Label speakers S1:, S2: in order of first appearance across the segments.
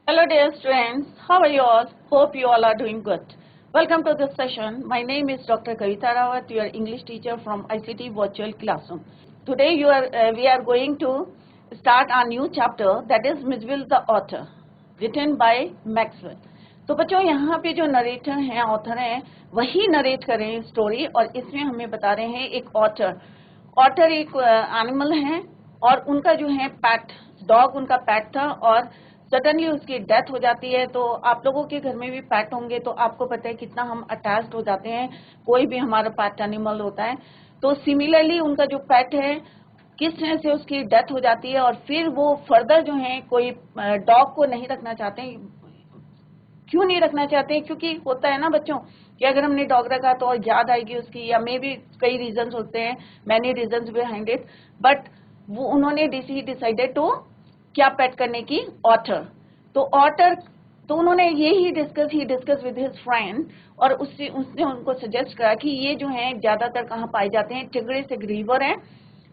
S1: Hello dear students, how are you all? Hope you all are doing good. Welcome to this session. My name is Dr. Kavita Rawat, your English teacher from ICT Virtual Classroom. Today we are going to start our new chapter, that is Misville the author, written by Maxwell. तो बच्चों यहाँ पे जो narrator हैं, author हैं, वही narrate कर रहे हैं स्टोरी, और इसमें हमें बता रहे हैं एक ऑटर एक एनिमल है और उनका जो है पैट डॉग उनका पैट था और सडनली उसकी डेथ हो जाती है। तो आप लोगों के घर में भी पैट होंगे तो आपको पता है कितना हम अटैच्ड हो जाते हैं, कोई भी हमारा पैट एनिमल होता है। तो सिमिलरली उनका जो पैट है किस तरह से उसकी डेथ हो जाती है और फिर वो फर्दर जो है कोई डॉग को नहीं रखना चाहते हैं। क्यों नहीं रखना चाहते हैं? क्योंकि होता है ना बच्चों कि अगर हमने डॉग रखा तो याद आएगी उसकी, या मे भी कई रीजंस होते हैं, many reasons behind it, but वो उन्होंने डिसाइडेड टू क्या पेट करने की ऑथर। तो उन्होंने यही डिस्कस विद हिज फ्रेंड और उसने उनको सजेस्ट करा कि ये जो है ज्यादातर कहाँ पाए जाते हैं, टिग्रिस एक रिवर है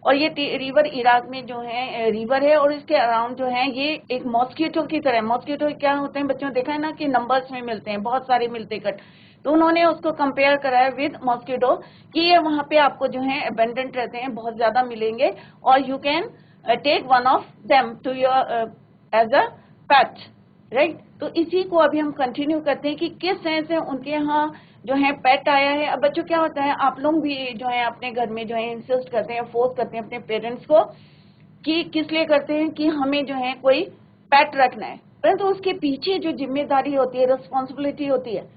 S1: और ये रिवर इराक में जो है रिवर है और इसके अराउंड जो है ये एक मॉस्किटो की तरह। मॉस्किटो क्या होते हैं बच्चों, देखा है ना कि नंबर्स में मिलते हैं, बहुत सारे मिलते हैं कट। तो उन्होंने उसको कंपेयर कराया विद मॉस्किटो कि ये वहां पे आपको जो है अबेंडेंट रहते हैं, बहुत ज्यादा मिलेंगे और you can take one of them to your as a pet, right. तो इसी को अभी हम कंटिन्यू करते हैं कि किस तरह से उनके यहाँ जो है पेट आया है। अब बच्चों क्या होता है, आप लोग भी जो है अपने घर में जो है इंसिस्ट करते हैं, फोर्स करते हैं अपने पेरेंट्स को कि किस लिए करते हैं कि हमें जो है कोई पेट रखना है, परंतु उसके पीछे जो जिम्मेदारी होती है, रिस्पॉन्सिबिलिटी होती है,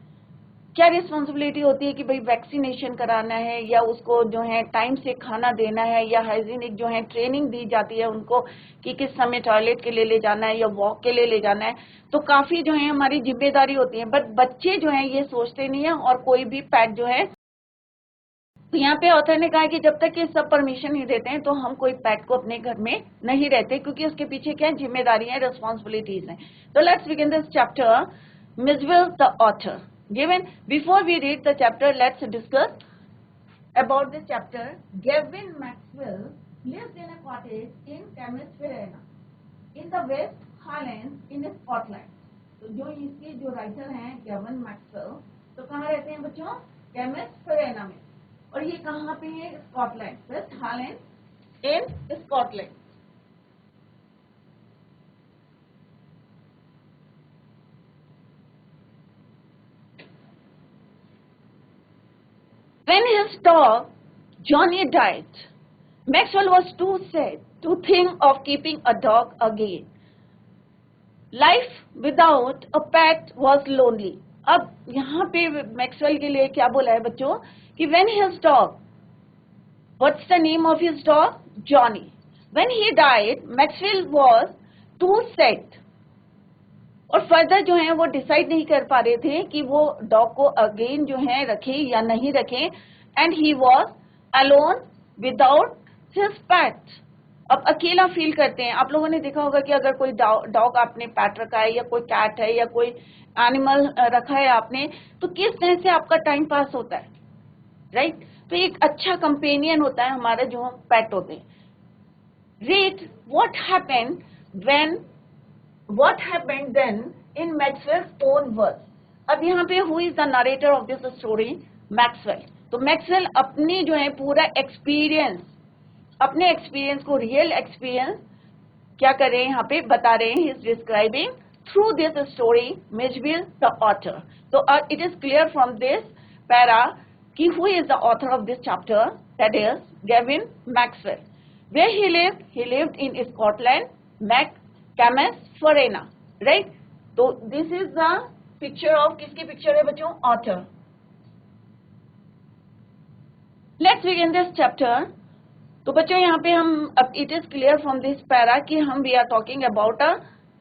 S1: क्या रिस्पॉन्सिबिलिटी होती है कि भाई वैक्सीनेशन कराना है या उसको जो है टाइम से खाना देना है या हाइजीनिक जो है ट्रेनिंग दी जाती है उनको कि किस समय टॉयलेट के लिए ले जाना है या वॉक के लिए ले जाना है। तो काफी जो है हमारी जिम्मेदारी होती है, बट बच्चे जो है ये सोचते नहीं है और कोई भी पेट जो है। तो यहाँ पे ऑथर ने कहा कि जब तक ये सब परमिशन नहीं देते हैं तो हम कोई पेट को अपने घर में नहीं रहते, क्योंकि उसके पीछे क्या जिम्मेदारी है, रिस्पॉन्सिबिलिटीज हैं। तो let's begin this chapter, Mijbil the otter. Given before we read the chapter, let's discuss about this chapter. Gavin Maxwell lived in a cottage in Cambridgeshire in the West Highlands in Scotland. तो जो इसके जो writer हैं Gavin Maxwell, तो कहाँ रहते हैं बच्चों, कैम्ब्रिजशायर में, और ये कहाँ पे है, Scotland, west highland in Scotland. When his dog Johnny died, Maxwell was too sad to think of keeping a dog again. Life without a pet was lonely. अब यहाँ पे मैक्सवेल के लिए क्या बोला है बच्चों कि when his dog, what's the name of his dog? Johnny. When he died, Maxwell was too sad. और फर्दर जो है वो डिसाइड नहीं कर पा रहे थे कि वो डॉग को अगेन जो है रखें या नहीं रखें, and he was alone without his PAT. अब अकेला फील करते हैं। आप लोगों ने देखा होगा कि अगर कोई डॉग आपने पैट रखा है या कोई कैट है या कोई एनिमल रखा है आपने, तो किस तरह से आपका टाइम पास होता है, राइट। तो एक अच्छा कंपेनियन होता है हमारा जो पेट होते हैं। Read what happened then in Maxwell's own words. अब यहाँ पे who is the narrator of this story? Maxwell. तो Maxwell अपनी जो है पूरा एक्सपीरियंस, अपने एक्सपीरियंस को, रियल एक्सपीरियंस क्या कर रहे हैं यहाँ पे बता रहे हैं। He is describing through this story Mijbil the otter. तो it is clear from this para कि who is the author of this chapter, that is Gavin Maxwell. Where he lived in Scotland, Cambridgeshire, right? तो this is the picture of, किसकी picture है बच्चों, author. Let's begin this chapter. तो बच्चों यहाँ पे हम, अब it is clear from this para कि हम we are talking about a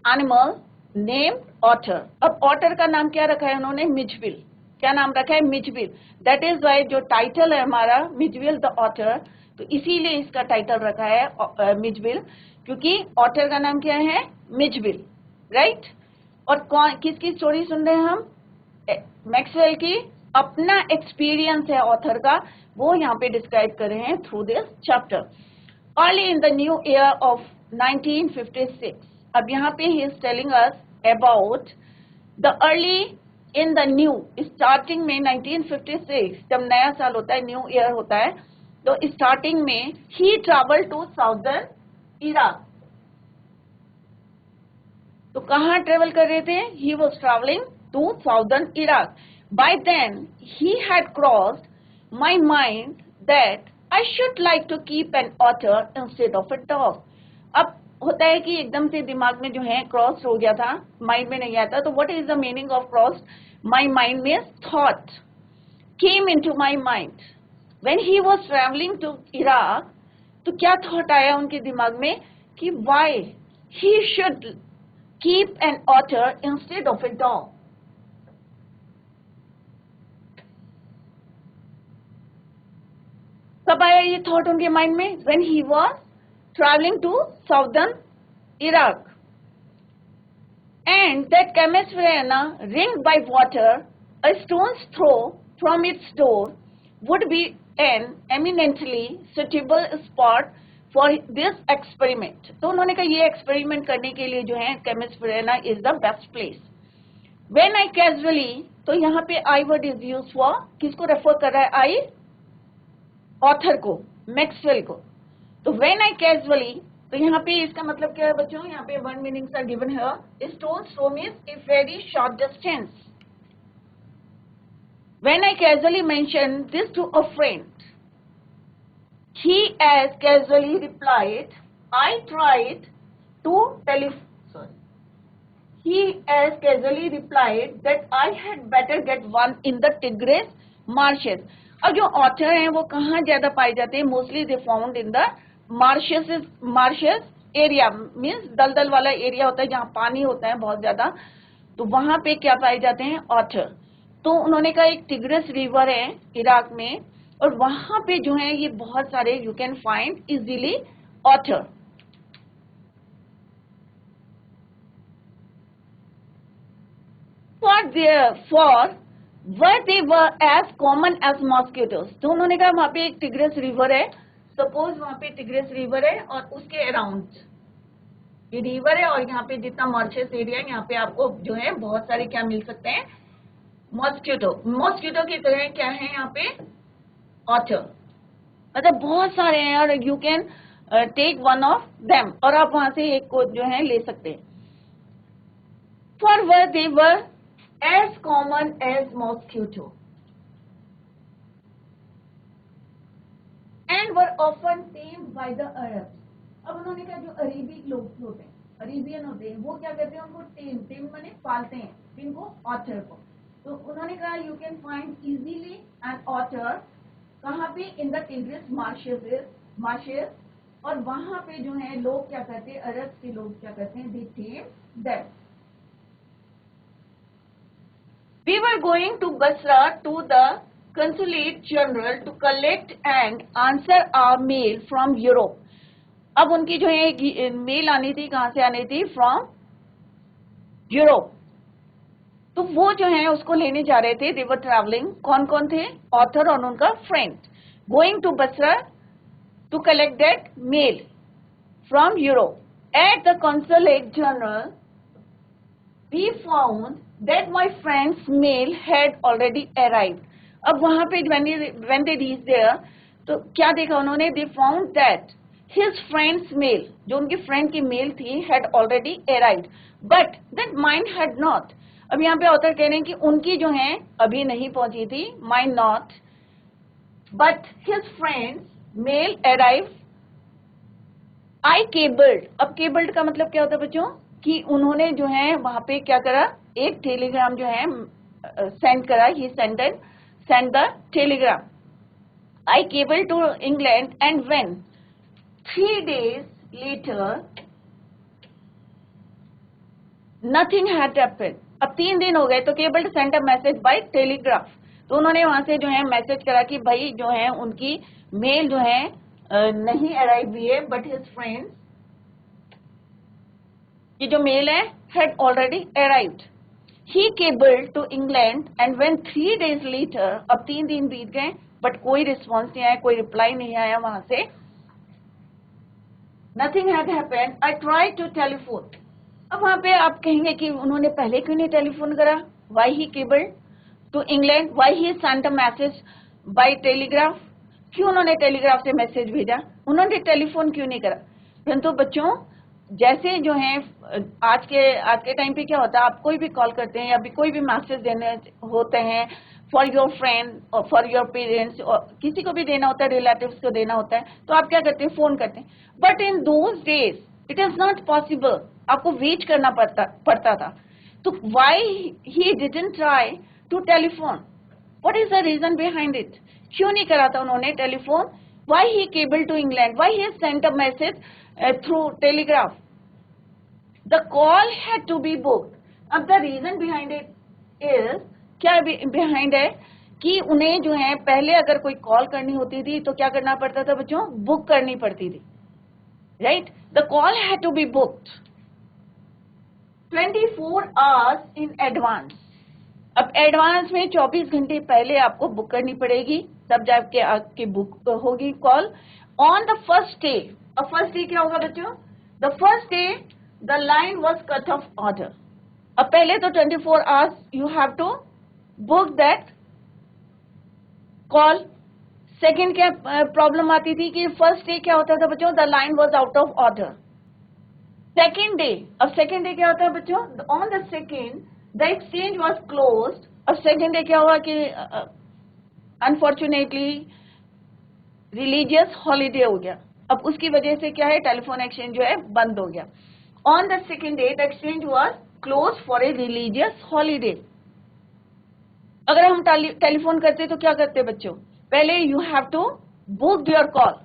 S1: animal named otter. अब ऑथर का नाम क्या रखा है उन्होंने, मिचविल। क्या नाम रखा है, मिचविल। दैट इज वाई जो टाइटल है हमारा मिचविल द ऑथर, तो इसीलिए इसका टाइटल रखा है मिचविल, क्योंकि ऑथर का नाम क्या है, मिचविल, राइट। और कौन किसकी स्टोरी सुन रहे हैं हम, मैक्सवेल की। अपना एक्सपीरियंस है ऑथर का, वो यहाँ पे डिस्क्राइब कर रहे हैं through this chapter. Early in the new year of 1956, अब यहाँ पे he is telling us about the early in the new starting में 1956 जब नया साल होता है, न्यू ईयर होता है, तो स्टार्टिंग में he traveled to southern Iraq. तो कहाँ ट्रेवल कर रहे थे? He was traveling to southern Iraq. By then he had crossed my mind that I should like to keep an otter instead of a dog. अब होता है कि एकदम से दिमाग में जो है क्रॉस हो गया था, माइंड में नहीं आता. तो what is the meaning of cross? My mind means thought came into my mind when he was travelling to Iraq. तो क्या थॉट आया उनके दिमाग में कि why he should keep an otter instead of a dog. कब आया ये थॉट उनके माइंड में? When he was traveling to southern Iraq, and that Camasverena, ringed by water, a stone's throw from its door, would be an eminently suitable spot for this experiment. तो उन्होंने कहा ये experiment करने के लिए जो है Camasverena is the best place. When I casually, तो यहाँ पे I word is used for, किसको रेफर कर रहा है? I, ऑथर को, मैक्सवेल को. तो when I casually, तो यहाँ पे इसका मतलब क्या है बच्चों? यहाँ पे वन मीनिंग्स आर गिवन है. Stone throw means a very short distance. When I casually mentioned this to a friend, he as casually replied, I tried to he as casually replied that I had better get one in the Tigris marshes. अब जो author हैं वो कहाँ ज्यादा पाए जाते हैं? Mostly they found in the marches area, means दलदल वाला एरिया होता है जहाँ पानी होता है बहुत ज्यादा. तो वहां पे क्या पाए जाते हैं? ऑथर. तो उन्होंने कहा एक टिग्रिस रिवर है इराक में, और वहां पे जो है ये बहुत सारे you can find easily author. For where they were as common as mosquitoes. तो उन्होंने कहा वहां पे एक टिग्रिस रिवर है, सपोज वहां पे टिग्रिस रिवर है और उसके अराउंड ये रिवर है, और यहाँ पे जितना मार्शेस एरिया है यहाँ पे आपको जो है बहुत सारे क्या मिल सकते हैं? मॉस्किटो की तरह क्या है यहाँ पे? ऑथर. मतलब बहुत सारे हैं और you can take one of them, और आप वहां से एक को जो है ले सकते हैं. For where they were as common as mosquito and were often tamed by the Arabs. अब उन्होंने कहा जो अरेबी लोग होते हैं, अरेबियन होते हैं, वो क्या करते हैं? उनको टेम माने पालते हैं, किनको? ऑथर को. तो उन्होंने कहा you can find easily an author कहाँ पे? In the tigris marches. और वहां पे जो है लोग क्या करते हैं? अरब के लोग क्या करते हैं? दे टेम them. We were going to Basra to the Consulate General to collect and answer our mail from Europe. अब उनकी जो है मेल आनी थी, कहाँ से आनी थी? From Europe. तो वो जो है उसको लेने जा रहे थे. They were travelling. कौन कौन थे? ऑथर और उनका friend. Going to Basra to collect that mail from Europe. At the consulate general we found that my friend's mail had already arrived. अब वहां पे when they reached there, तो क्या देखा उन्होंने? They found that his friend's mail, जो उनकी friend की मेल थी, had already arrived, but that mine had not. अब यहाँ पे ऑथर कह रहे हैं कि उनकी जो है अभी नहीं पहुंची थी, mine not, but his friend's mail arrived. I cabled. अब cabled का मतलब क्या होता है बच्चों? कि उन्होंने जो है वहां पे क्या करा? एक टेलीग्राम जो है सेंड करा. ही sent the telegram. I cabled to England, and when 3 days later nothing had happened. अब 3 दिन हो गए तो cable send a message by telegraph. तो उन्होंने वहां से जो है मैसेज करा कि भाई जो है उनकी मेल जो है नहीं अराइव हुई है, बट हिज फ्रेंड कि जो मेल है had already arrived. He cabled to England, and when 3 days later, अब 3 दिन बीत गए बट कोई रिस्पॉन्स नहीं आया, कोई रिप्लाई नहीं आया वहां से. Nothing had happened. I tried to telephone. अब वहां पे आप कहेंगे कि उन्होंने पहले क्यों नहीं टेलीफोन करा, why he cable to England, why he sent a message by telegraph, क्यों उन्होंने टेलीग्राफ से मैसेज भेजा, उन्होंने टेलीफोन क्यों नहीं करा। परंतु बच्चों जैसे जो है आज के टाइम पे क्या होता है, आप कोई भी कॉल करते हैं या भी कोई भी मैसेज देने होते हैं फॉर योर फ्रेंड और फॉर योर पेरेंट्स, और किसी को भी देना होता है, रिलेटिव्स को देना होता है, तो आप क्या करते हैं, फोन करते हैं। But in those days it is not possible, आपको वेट करना पड़ता था। तो why he didn't try to telephone, what is the reason behind it, क्यों नहीं करा था उन्होंने telephone, why he cable to England, why he sent a message through telegraph, the call had to be booked। अब the reason behind it is, क्या behind है कि उन्हें जो है पहले अगर कोई कॉल करनी होती थी तो क्या करना पड़ता था बच्चों, बुक करनी पड़ती थी, right. The call had to be booked 24 hours in advance. अब एडवांस में 24 घंटे पहले आपको बुक करनी पड़ेगी, तब जाके आपकी बुक होगी call on the first day. अब फर्स्ट डे क्या होगा बच्चों, the first day the line was cut off order। अब पहले तो 24 hours you have to book that call। Second क्या प्रॉब्लम आती थी कि फर्स्ट डे क्या होता था बच्चों, the line was out of order. Second day, अब सेकेंड डे क्या होता है बच्चों, on the second the exchange was closed. अब सेकेंड डे क्या हुआ कि अनफॉर्चुनेटली रिलीजियस हॉलीडे हो गया, अब उसकी वजह से क्या है, टेलीफोन एक्सचेंज जो है बंद हो गया। On the second day, the exchange was closed for a religious holiday। अगर हम टेलीफोन करते तो क्या करते बच्चों, पहले you have to book your call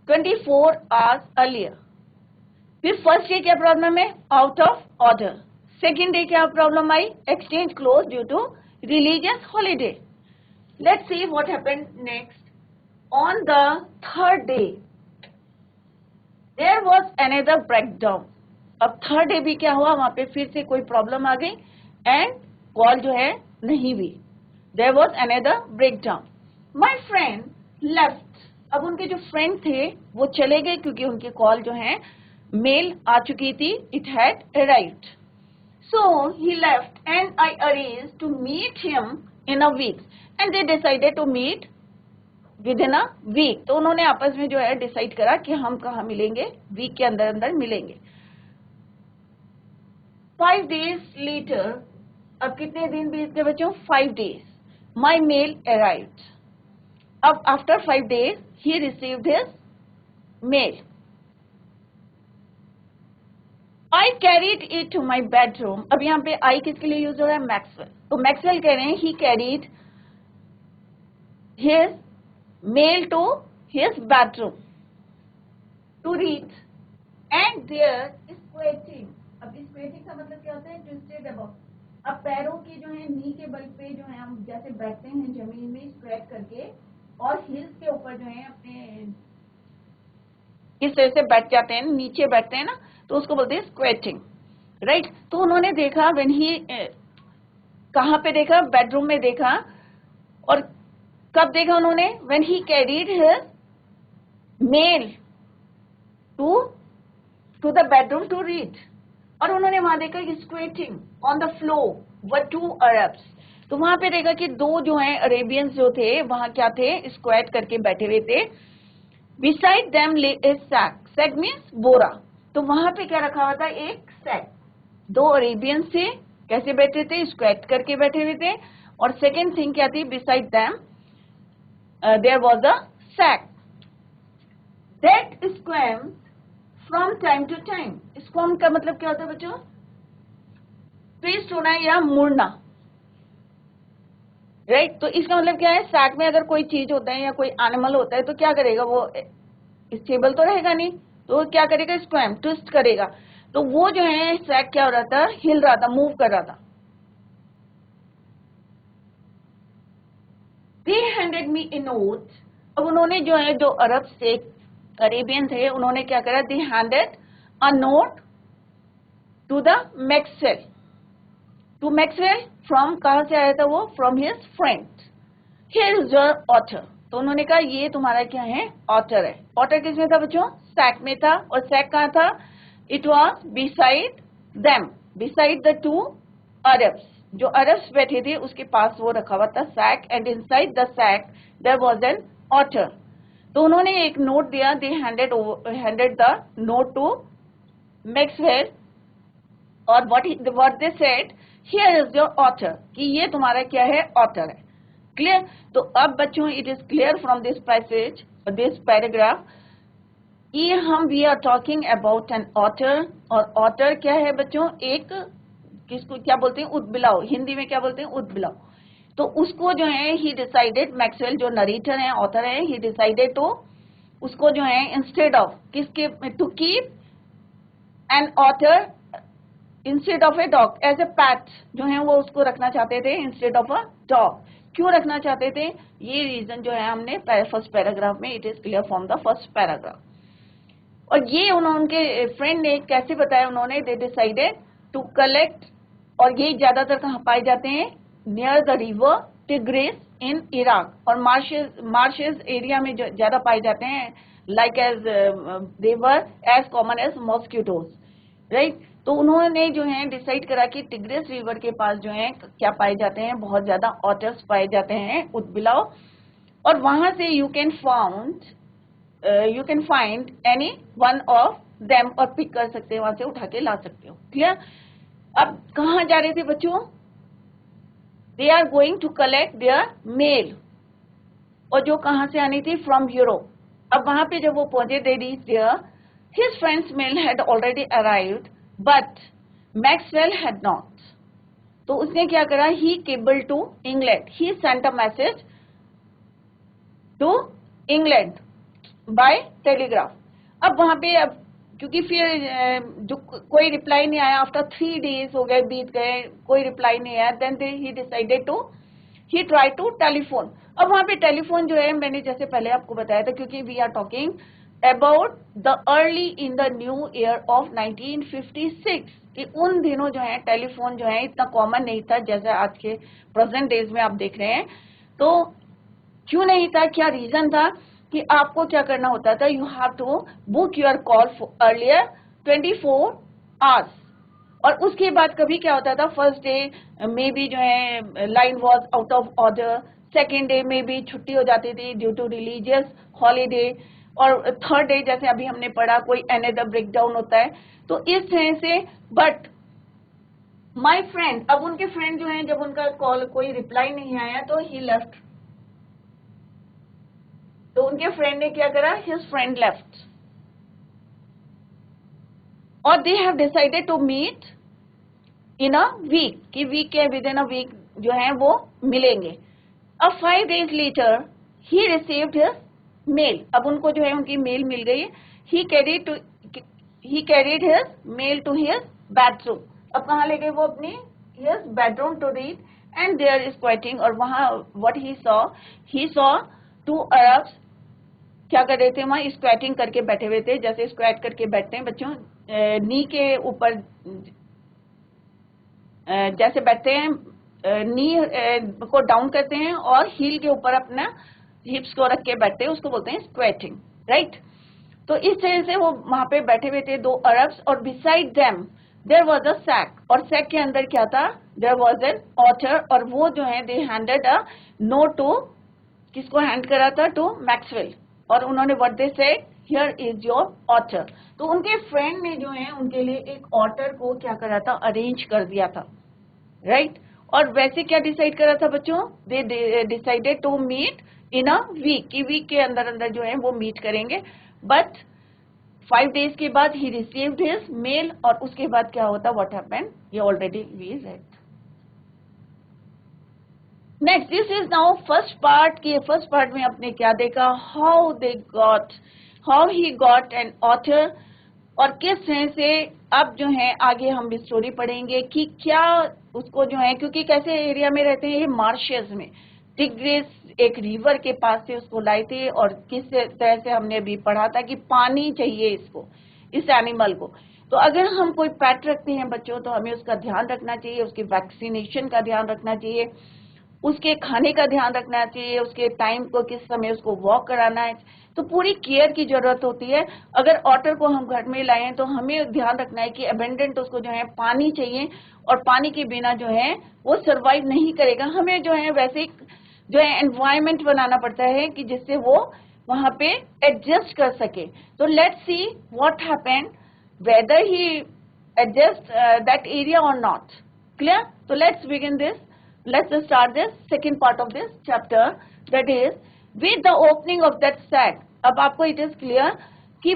S1: 24 hours earlier। फिर फर्स्ट डे क्या प्रॉब्लम है, out of order. Second day क्या प्रॉब्लम आई, exchange close due to religious holiday. Let's see what happened next. On the third day there was another breakdown. अब third day भी क्या हुआ, वहां पे फिर से कोई प्रॉब्लम आ गई एंड कॉल जो है नहीं हुई, there was another breakdown. My friend left. अब उनके जो फ्रेंड थे वो चले गए क्योंकि उनकी कॉल जो है मेल आ चुकी थी, it had arrived. So he left and I arranged to meet him in a week and they decided to meet within a week. तो उन्होंने आपस में जो है डिसाइड करा कि हम कहाँ मिलेंगे, वीक के अंदर अंदर मिलेंगे। 5 days later, अब कितने दिन बीत गए बच्चों, 5 days, my mail arrived। अब after 5 days he received his mail। I carried it to my bedroom। अब यहाँ पे I किसके लिए यूज हो रहा है, मैक्सवेल। तो मैक्सवेल कह रहे हैं he carried his mail to his bedroom to read and there is waiting। अब स्क्वेटिंग का मतलब क्या होता है, ट्विस्टेड अबाउट। अब पैरों की जो है नी के बल पे जो है हम जैसे बैठते हैं जमीन में स्क्वेट करके, और हिल्स के ऊपर जो है अपने इस तरह से बैठ जाते हैं, नीचे बैठते हैं ना, तो उसको बोलते हैं स्क्वेटिंग, राइट। तो उन्होंने देखा व्हेन ही, कहाँ पे देखा, बेडरूम में देखा। और कब देखा उन्होंने, when he carried his mail to the bedroom to read. और उन्होंने वहां देखा कि squatting on the floor were 2 Arabs. तो वहां पे देखा कि 2 जो है अरेबियंस जो थे वहां क्या थे, स्क्वेट करके बैठे हुए थे। बिसाइड देम ले ए सैक, सैक मीन्स बोरा। तो वहां पे क्या रखा हुआ था, एक सैक। 2 अरेबियंस थे, कैसे बैठे थे, स्क्वेट करके बैठे हुए थे। और सेकेंड थिंग क्या थी, beside them there was a sack that squirmed from time to time. Squirm का मतलब क्या होता है बच्चों, ट्विस्ट होना या मुड़ना, राइट। तो इसका मतलब क्या है, सैक में अगर कोई चीज होता है या कोई एनिमल होता है तो क्या करेगा, वो स्टेबल तो रहेगा नहीं, तो क्या करेगा, स्क्वैम, ट्विस्ट करेगा। तो वो जो है सैक क्या हो रहा था, हिल रहा था, मूव कर रहा था। दे हैंडेड मी ए नोट। अब उन्होंने जो है, जो अरब से अरेबियन थे, उन्होंने क्या करा, they handed a note to the Maxwell. To Maxwell from, कहां से आया था वो, from his friend. Here is your otter. तो उन्होंने कहा ये तुम्हारा क्या है, ऑथर है। ऑथर किसमें था बच्चों, सैक में था। और सैक कहां था, it was beside them. beside the two Arabs. जो अरब्स बैठे थे उसके पास वो रखा हुआ था sack, and inside the sack there was an otter. तो उन्होंने एक नोट दिया. They handed the note to Maxwell, और what they said, here is your author, कि ये तुम्हारा क्या है, ऑथर है. क्लियर? तो अब बच्चों it is clear from this passage, this paragraph, कि हम we are talking about an author. और ऑथर क्या है बच्चों, एक किसको क्या बोलते हैं, उद्बिलाव. हिंदी में क्या बोलते हैं, उद्बिलाव. तो उसको जो है ही डिसाइडेड, मैक्सवेल जो नरेटर है, ऑथर है, ही डिसाइडेड टू उसको जो है इंस्टेड ऑफ किसके, to keep an author instead of a dog as a pet, जो है वो उसको रखना चाहते थे इंस्टेड ऑफ अ डॉग. क्यों रखना चाहते थे, ये रीजन जो है हमने फर्स्ट पैराग्राफ में, it is clear from the first paragraph. और ये उनके फ्रेंड ने कैसे बताया उन्होंने, दे डिसाइडेड टू कलेक्ट, और ये ज्यादातर कहाँ पाए जाते हैं, near the river Tigris in Iraq, और मार्शेस एरिया में ज्यादा पाए जाते हैं, like as they were as common as mosquitoes, right. तो उन्होंने जो है डिसाइड करा कि टिग्रिस रिवर के पास जो है क्या पाए जाते हैं, बहुत ज्यादा ऑटर्स पाए जाते हैं, उद्बिलाव. और वहां से you can find any one of them, और पिक कर सकते हैं, वहां से उठा के ला सकते हो. क्लियर? अब कहाँ जा रहे थे बच्चों, they are going to collect their mail, और जो कहाँ से आनी थी, फ्रॉम यूरोप. अब वहां पे जब वो पहुंचे, they reach there, his friends mail had already arrived, but Maxwell had not. तो उसने क्या करा, he cable to England, he sent a message to England by telegraph. अब वहां पे, अब क्योंकि फिर जो कोई रिप्लाई नहीं आया, आफ्टर 3 days हो गए, बीत गए, कोई रिप्लाई नहीं आया, then he decided to, he try to telephone. अब वहां पे टेलीफोन जो है, मैंने जैसे पहले आपको बताया था, क्योंकि we are talking about the early in the new year of 1956, कि उन दिनों जो है टेलीफोन जो है इतना कॉमन नहीं था जैसे आज के प्रेजेंट डेज में आप देख रहे हैं. तो क्यों नहीं था, क्या रीजन था, कि आपको क्या करना होता था, you have to book your call earlier 24 hours. और उसके बाद कभी क्या होता था, फर्स्ट डे में भी जो है line was out of order, second day में भी छुट्टी हो जाती थी ड्यू टू रिलीजियस हॉलीडे, और थर्ड डे जैसे अभी हमने पढ़ा कोई अनदर ब्रेकडाउन होता है. तो इस तरह से, बट माई फ्रेंड, अब उनके फ्रेंड जो है, जब उनका कॉल कोई रिप्लाई नहीं आया तो ही लेफ्ट. तो उनके फ्रेंड ने क्या करा, हिज फ्रेंड लेफ्ट, और they have decided to meet in a week, कि वीक के विद इन अ वीक जो है वो मिलेंगे. अब 5 days later he received his mail. अब उनको जो है उनकी मेल मिल गई. He carried his mail to his bedroom. अब कहाँ ले गए वो, अपनी his bedroom to read, and there is quieting. और वहां व्हाट ही सॉ 2 अरब्स क्या कर रहे थे, वहां स्क्वैटिंग करके बैठे हुए थे, जैसे स्क्वैट करके बैठते हैं बच्चों, नी के ऊपर जैसे बैठते हैं, नी को डाउन करते हैं और हील के ऊपर अपना हिप्स को रख के बैठते हैं, उसको बोलते हैं स्क्वैटिंग, राइट. तो इस तरह से वो वहां पे बैठे हुए थे 2 अरब्स, और beside them there was a sack, और सैक के अंदर क्या था, देयर वाज एन ऑथर, और वो जो है दे हैंडेड अ नोट टू, किसको हैंड करा था, टू मैक्सवेल. और उन्होंने what they said, here is your otter. तो उनके फ्रेंड ने जो है उनके लिए एक ऑथर को क्या करा था, अरेंज कर दिया था, राइट. और वैसे क्या डिसाइड करा था बच्चों, they decided to meet in a week, कि वीक के अंदर अंदर जो है वो मीट करेंगे. बट 5 days के बाद ही रिसीव्ड हिज मेल, और उसके बाद क्या होता, व्हाट हैपेंड, ये already we read. Next, this is now first part. की फर्स्ट पार्ट में आपने क्या देखा, how he got an author, और किस तरह से अब जो है आगे हम स्टोरी पढ़ेंगे कि क्या उसको जो है, क्योंकि कैसे एरिया में रहते हैं ये, मार्शेस में, टिग्रिस एक रिवर के पास से उसको लाए थे, और किस तरह से हमने अभी पढ़ा था कि पानी चाहिए इसको, इस एनिमल को. तो अगर हम कोई पेट रखते हैं बच्चों, तो हमें उसका ध्यान रखना चाहिए, उसकी वैक्सीनेशन का ध्यान रखना चाहिए, उसके खाने का ध्यान रखना चाहिए, उसके टाइम को किस समय उसको वॉक कराना है, तो पूरी केयर की जरूरत होती है। अगर ऑटर को हम घर में लाएं तो हमें ध्यान रखना है कि अबेंडेंट उसको जो है पानी चाहिए, और पानी के बिना जो है वो सरवाइव नहीं करेगा। हमें जो है वैसे जो है एनवायरमेंट बनाना पड़ता है कि जिससे वो वहां पे एडजस्ट कर सके। तो let's see what happened, whether he adjusts that area or not. Clear? So let's begin this. Let's start this second part of this chapter, that is with the opening of that sac. अब आपको it is clear कि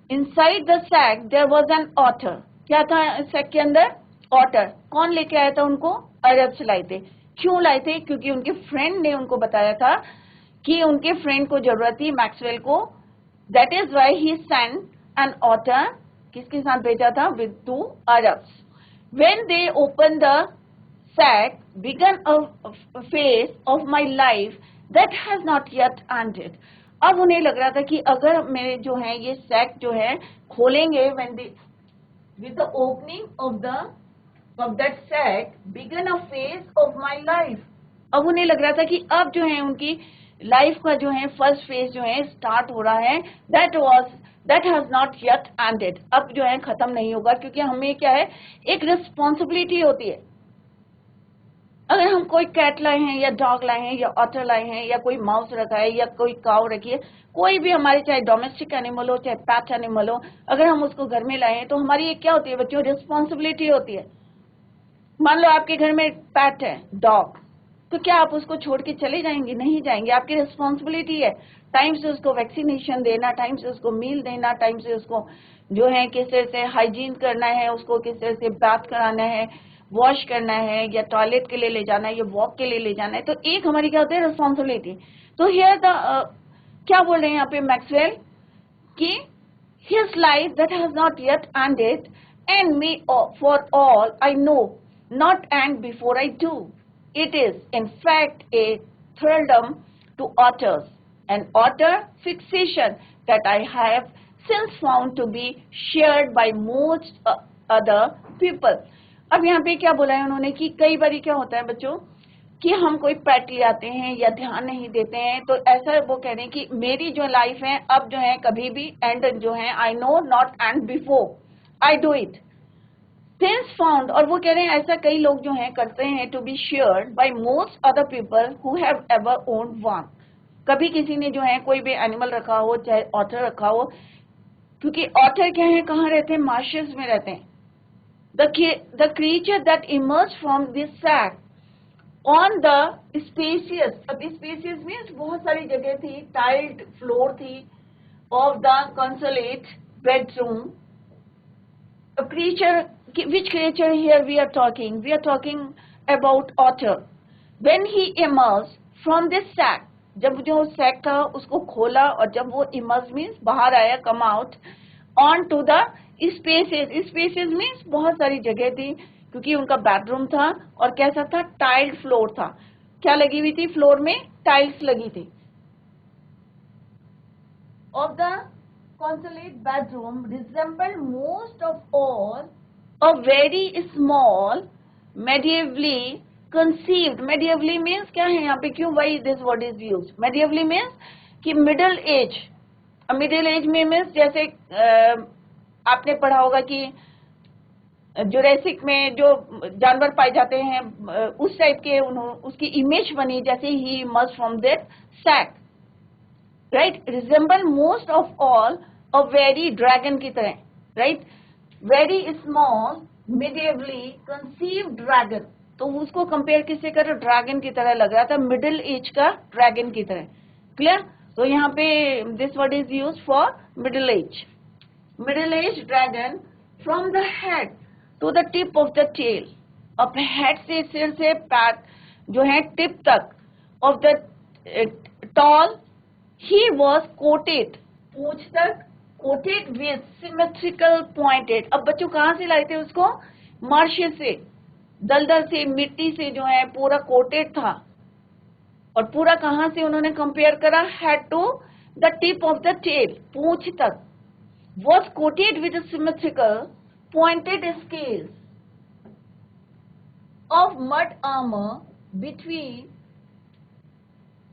S1: inside the sac there was an otter. क्या था sac के अंदर? Otter. कौन लेके आया था उनको? अरब्स लाए थे। क्यों लाए थे? क्योंकि उनके फ्रेंड ने उनको बताया था कि उनके फ्रेंड को जरूरत थी, मैक्सवेल को। That is why he sent an otter. किसके साथ भेजा था? With 2 Arabs. When they opened the sack, began a phase of my life that has not yet ended. अब उन्हें लग रहा था कि अगर मेरे जो है ये सैक जो है खोलेंगे, when they with the opening of that sack began a phase of my life. अब उन्हें लग रहा था कि अब जो है उनकी लाइफ का जो है फर्स्ट फेज जो है स्टार्ट हो रहा है, that has not yet ended. अब जो है खत्म नहीं होगा, क्योंकि हमें क्या है, एक रिस्पॉन्सिबिलिटी होती है। अगर हम कोई कैट लाए हैं या डॉग लाए हैं या ऑटर लाए हैं या कोई माउस रखा है या कोई काऊ रखी है, कोई भी हमारे चाहे डोमेस्टिक एनिमल हो चाहे पैट एनिमल हो, अगर हम उसको घर में लाए हैं तो हमारी एक क्या होती है बच्चों, रिस्पॉन्सिबिलिटी होती है। मान लो आपके घर में पैट है, डॉग, तो क्या आप उसको छोड़ के चले जाएंगे? नहीं जाएंगे, आपकी रिस्पॉन्सिबिलिटी है टाइम से उसको वैक्सीनेशन देना, टाइम से उसको मील देना, टाइम से उसको जो है किस तरह से हाइजीन करना है, उसको किस तरह से बाथ कराना है, वॉश करना है, या टॉयलेट के लिए ले जाना है या वॉक के लिए ले जाना है। तो एक हमारी क्या होती है, रिस्पॉन्सिबिलिटी। तो हियर द क्या बोल रहे हैं यहाँ पे मैक्सवेल कि his life that has not yet ended and may for all I know not end before I do. It is in fact a thraldom to otters, an otter fixation that I have since found to be shared by most other people. अब यहाँ पे क्या बोला है उन्होंने कि कई बार क्या होता है बच्चों कि हम कोई पेट ले आते हैं या ध्यान नहीं देते हैं, तो ऐसा वो कह रहे हैं कि मेरी जो लाइफ है अब जो है कभी भी एंड जो है I know not and before I do it since found. और वो कह रहे हैं ऐसा कई लोग जो हैं करते हैं to be shared by most other people who have ever owned one. कभी किसी ने जो है कोई भी एनिमल रखा हो, चाहे ऑटर रखा हो, क्योंकि ऑटर क्या है, कहाँ रहते हैं, मार्शेस में रहते हैं। The creature that emerged from this sack on the spacious, अब spacious means बहुत सारी जगह थी, tiled floor थी of the consulate bedroom. A creature, which creature here we are talking? We are talking about otter. When he emerged from this sack, जब जो sack था उसको खोला और जब वो emerge means बाहर आया, come out onto the spaces. Spaces means बहुत सारी जगह थी, क्योंकि उनका बेडरूम था और कैसा था, टाइल्ड फ्लोर था। क्या लगी हुई थी फ्लोर में? टाइल्स लगी थी। Of the consulate bedroom resembled most of all a very small medievally conceived. Medievally means क्या है यहाँ पे, क्यों, why this word is used? Medievally means कि middle age. मिडिल एज में मीन्स जैसे आपने पढ़ा होगा कि जुरासिक में जो जानवर पाए जाते हैं उस टाइप के उसकी इमेज बनी, जैसे ही emerge from that sack, right. Resemble most of all a very dragon की तरह, right, very small medievally conceive dragon. तो उसको कंपेयर किससे कर, ड्रैगन की तरह लग रहा था, मिडिल एज का ड्रैगन की तरह। क्लियर? तो यहाँ पे this word is use for middle age. Middle age dragon from the head to the tip of the tail. अब हेड से, सिर से पैर जो है टिप तक of the tail, he was coated, पूंछ तक, कोटेड विथ सिमेट्रिकल पॉइंटेड। अब बच्चों कहाँ से लाए थे उसको? मार्शे से, दलदल से, मिट्टी से जो है पूरा कोटेड था। और पूरा कहां से उन्होंने कंपेयर करा? Head to the tip of the tail, पूंछ तक। Was coated with symmetrical pointed scales of mud armor between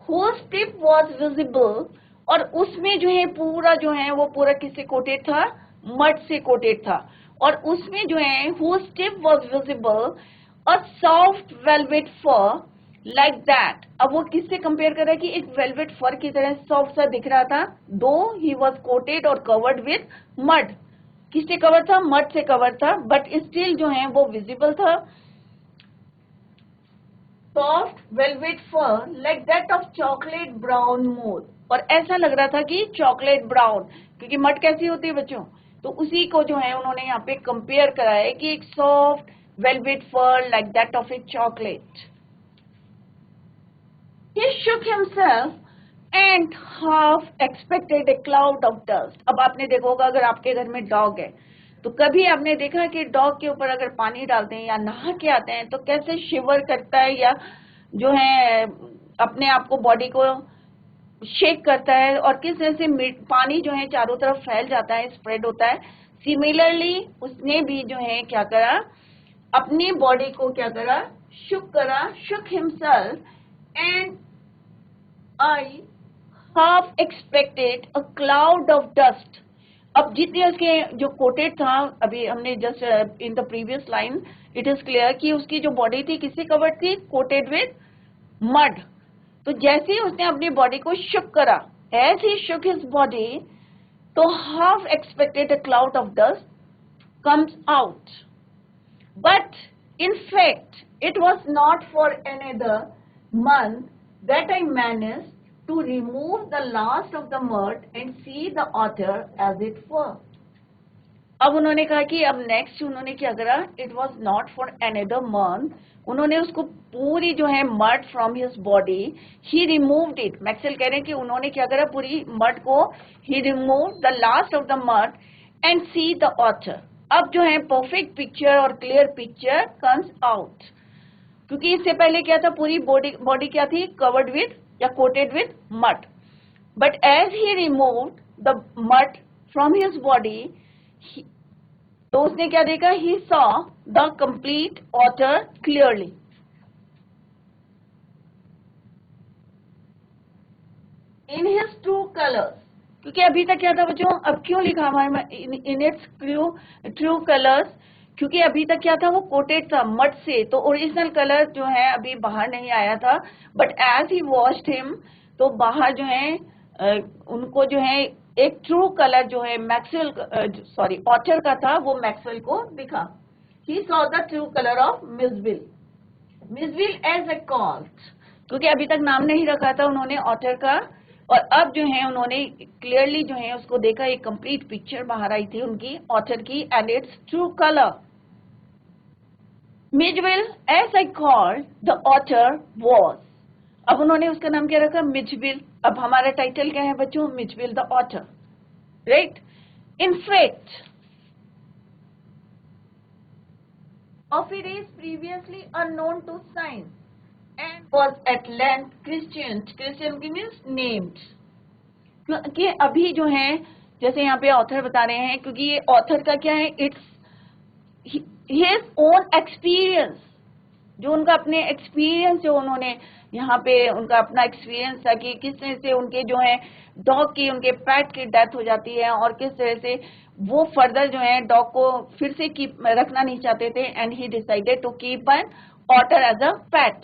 S1: whose tip was visible, और उसमें जो है पूरा जो है वो पूरा किससे कोटेड था, मड से कोटेड था, और उसमें जो है whose tip was visible a soft velvet fur like that। अब वो किससे कंपेयर कर रहा है कि एक वेलवेट फर की तरह सॉफ्ट सा दिख रहा था, दो ही वॉज कोटेड और कवर्ड विथ मड। किससे कवर था, मड से कवर था, बट स्टिल जो है वो विजिबल था। Soft velvet fur like that of chocolate brown more, और ऐसा लग रहा था कि चॉकलेट ब्राउन, क्योंकि मड कैसी होती है बच्चों, तो उसी को जो है उन्होंने यहाँ पे कंपेयर करा है कि एक soft velvet fur like that of A chocolate. He shook himself and half expected a cloud of dust। अब आपने देखा होगा अगर आपके घर में डॉग है तो कभी आपने देखा कि डॉग के ऊपर अगर पानी डालते हैं या नहा के आते हैं तो कैसे शिवर करता है या जो है अपने आप को बॉडी को शेक करता है, और किस तरह से पानी जो है चारों तरफ फैल जाता है, स्प्रेड होता है। सिमिलरली उसने भी जो है क्या करा, अपनी बॉडी को क्या करा, शुक करा, shook himself and I half expected a cloud of dust। अब जितने उसके जो कोटेड था, अभी हमने just in the previous line it is clear कि उसकी जो बॉडी थी किससे कवर्ड थी, कोटेड विथ मड। तो जैसे ही उसने अपनी बॉडी को शुक करा, as he shook his body, तो half expected a cloud of dust comes out, but in fact it was not for another month that I managed to remove the last of the mud and see the author as it were। अब उन्होंने कहा कि अब next उन्होंने क्या करा, it was not for another month, उन्होंने उसको पूरी जो है mud from his body, he removed it. Maxwell कह रहे हैं कि उन्होंने क्या करा, पूरी मड को he removed the last of the mud and see the otter. अब जो है परफेक्ट पिक्चर और क्लियर पिक्चर कम्स आउट, क्योंकि इससे पहले क्या था, पूरी बॉडी क्या थी, कवर्ड विथ या coated with mud, but as he removed the mud from his body, तो उसने क्या देखा, he saw the complete otter clearly. In his true colours, क्योंकि अभी तक क्या था बच्चों, अब क्यों लिखा हुआ है इन इट्स ट्रू कलर्स, क्योंकि अभी तक क्या था, वो कोटेड था मड से, तो ओरिजिनल कलर जो है अभी बाहर नहीं आया था, but as he washed him, तो बाहर जो है उनको जो है एक ट्रू कलर जो है मैक्सवेल सॉरी ऑथर का था, वो मैक्सवेल को दिखा। He saw the true colour of Mijbil, Mijbil as a called, क्योंकि अभी तक नाम नहीं रखा था उन्होंने ऑथर का, और अब जो है उन्होंने क्लियरली जो है उसको देखा, एक कंप्लीट पिक्चर बाहर आई थी उनकी ऑथर की, and it's true colour. Mijbil as I called the otter was, अब उन्होंने उसका नाम क्या रखा, मिजविल। अब हमारा टाइटल क्या है बच्चों, Mijbil the otter, right. In fact of it is previously unknown to science and was at length christian means named। कि अभी जो है जैसे यहाँ पे ऑथर बता रहे हैं, क्योंकि ये ऑथर का क्या है, इट्स हिज ओन एक्सपीरियंस, जो उनका अपने एक्सपीरियंस जो उन्होंने यहाँ पे उनका अपना एक्सपीरियंस था कि किस तरह से उनके जो है डॉग की, उनके पेट की डेथ हो जाती है, और किस तरह से वो फर्दर जो है डॉग को फिर से कीप रखना नहीं चाहते थे, and he decided to keep an otter as a pet,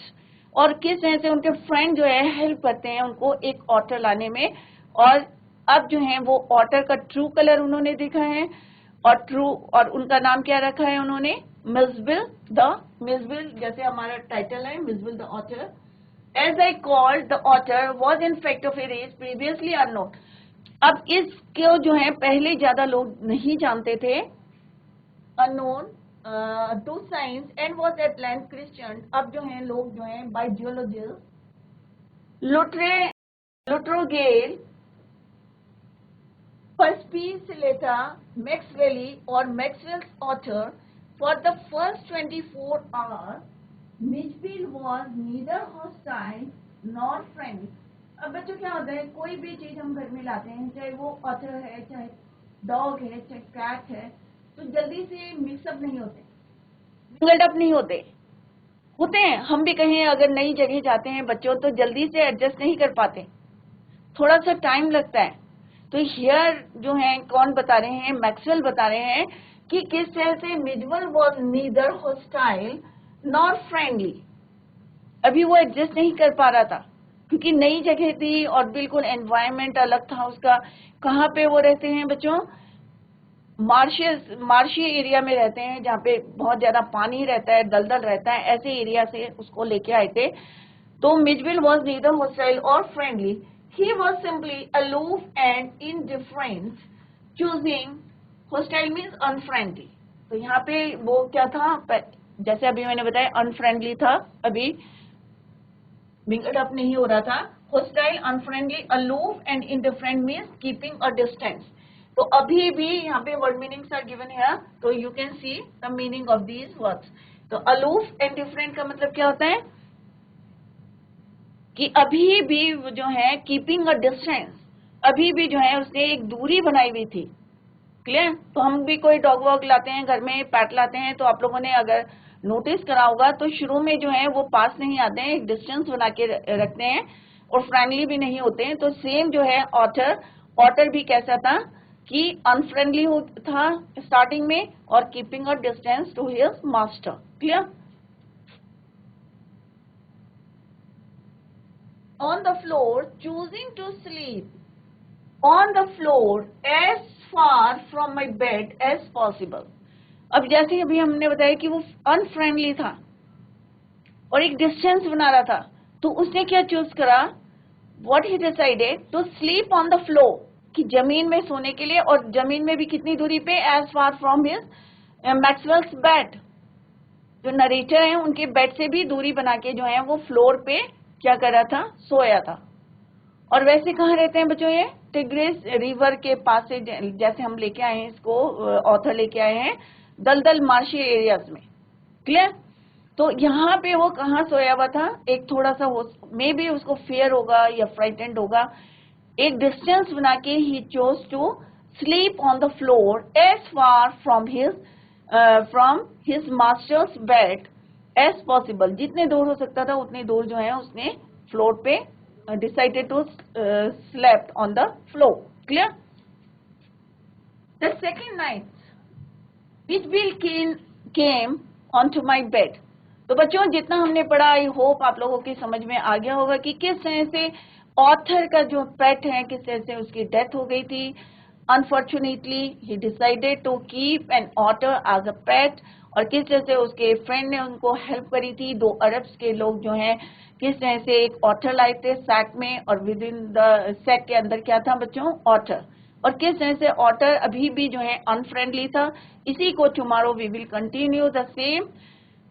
S1: और किस तरह से उनके फ्रेंड जो है हेल्प करते हैं उनको एक ऑटर लाने में, और अब जो है वो ऑटर का ट्रू कलर उन्होंने देखा है, और उनका नाम क्या रखा है उन्होंने, मिसविल द, मिसविल जैसे हमारा टाइटल है, Mijbil the otter. As I called the otter was in fact of a race previously unknown. अब इसको जो है पहले ज्यादा लोग नहीं जानते थे, unknown to science and was at length christened. अब जो है लोग जो है by geologist Lutrogale, Perspicillata, Maxwelli or Maxwell's author, for the first 24 hours, Mitchell was neither hostile nor friendly। अब बच्चों क्या होता है, कोई भी चीज हम घर में लाते हैं, चाहे वो ऑथर है, चाहे डॉग है, चाहे कैट है, तो जल्दी से मिक्सअप नहीं होते, मिंगल्ड अप नहीं होते, होते हैं। हम भी कहीं अगर नई जगह जाते हैं बच्चों तो जल्दी से एडजस्ट नहीं कर पाते, थोड़ा सा टाइम लगता है। तो हियर जो है कौन बता रहे हैं, मैक्सवेल बता रहे हैं कि किस तरह से Midvale was neither hostile nor friendly. अभी वो एडजस्ट नहीं कर पा रहा था क्योंकि नई जगह थी और बिल्कुल एनवायरनमेंट अलग था उसका। कहाँ पे वो रहते हैं बच्चों, मार्शी एरिया में रहते हैं जहाँ पे बहुत ज्यादा पानी रहता है, दलदल रहता है, ऐसे एरिया से उसको लेके आए थे। तो मिडवेल वॉज नीदर हॉस्टाइल और friendly, he was simply aloof and indifferent, choosing hostile means unfriendly. तो यहाँ पे वो क्या था, जैसे अभी मैंने बताया अनफ्रेंडली था, अभी मिंगल अप नहीं हो रहा था। Hostile, unfriendly, aloof and indifferent means keeping a distance. तो अभी भी यहाँ पे वर्ड मीनिंग्स आर गिवन है, तो you can see the meaning of these words. तो अलूफ एंड डिफरेंट का मतलब क्या होता है कि अभी भी जो है कीपिंग अ डिस्टेंस, अभी भी जो है उसने एक दूरी बनाई हुई थी। क्लियर। तो हम भी कोई डॉग वॉग लाते हैं घर में, पैट लाते हैं, तो आप लोगों ने अगर नोटिस करा होगा तो शुरू में जो है वो पास नहीं आते हैं, एक डिस्टेंस बना के रखते हैं और फ्रेंडली भी नहीं होते हैं। तो सेम जो है ऑटर भी कैसा था कि अनफ्रेंडली था स्टार्टिंग में और keeping a distance to his master. Clear. On the floor choosing to sleep on the floor as far from my bed as possible. अब जैसे अभी हमने बताया कि वो अनफ्रेंडली था और एक डिस्टेंस बना रहा था, तो उसने क्या चूज करा, what he decided to sleep on the floor, कि जमीन में सोने के लिए, और जमीन में भी कितनी दूरी पे, as far from his Maxwell's bed. जो नरेटर हैं उनके बेड से भी दूरी बना के जो है वो फ्लोर पे क्या कर रहा था, सोया था। और वैसे कहाँ रहते हैं बच्चों ये, टिग्रिस रिवर के पास से, जैसे हम लेके आए हैं इसको, ऑथर लेके आए हैं दलदल मार्शी एरियाज में। क्लियर। तो यहाँ पे वो कहाँ सोया हुआ था, एक थोड़ा सा मे बी उसको फियर होगा या फ्राइटेंड होगा, एक डिस्टेंस बना के he chose to sleep on the floor as far from his master's bed as possible. जितने दूर हो सकता था उतने दूर जो है उसने फ्लोर पे decided to slept on the floor. Clear. The second night which Bill came onto my bed. तो बच्चों जितना हमने पढ़ा, आई होप आप लोगों की समझ में आ गया होगा कि किस तरह से ऑथर का जो पेट है किस तरह से उसकी डेथ हो गई थी। Unfortunately he decided to keep an otter as a pet, और किस तरह से उसके फ्रेंड ने उनको हेल्प करी थी। 2 अरब्स के लोग जो हैं किस तरह से एक ऑटर लाए थे सैक में, और विद इन द सैक के अंदर क्या था बच्चों, ऑटर। और किस तरह से ऑटर अभी भी जो है अनफ्रेंडली था। इसी को tomorrow we will continue the same,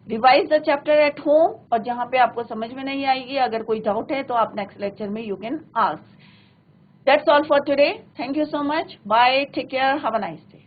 S1: revise the chapter at home. और जहां पे आपको समझ में नहीं आएगी, अगर कोई डाउट है तो आप नेक्स्ट लेक्चर में you can ask. That's all for today. Thank you so much. Bye, take care, have a nice day.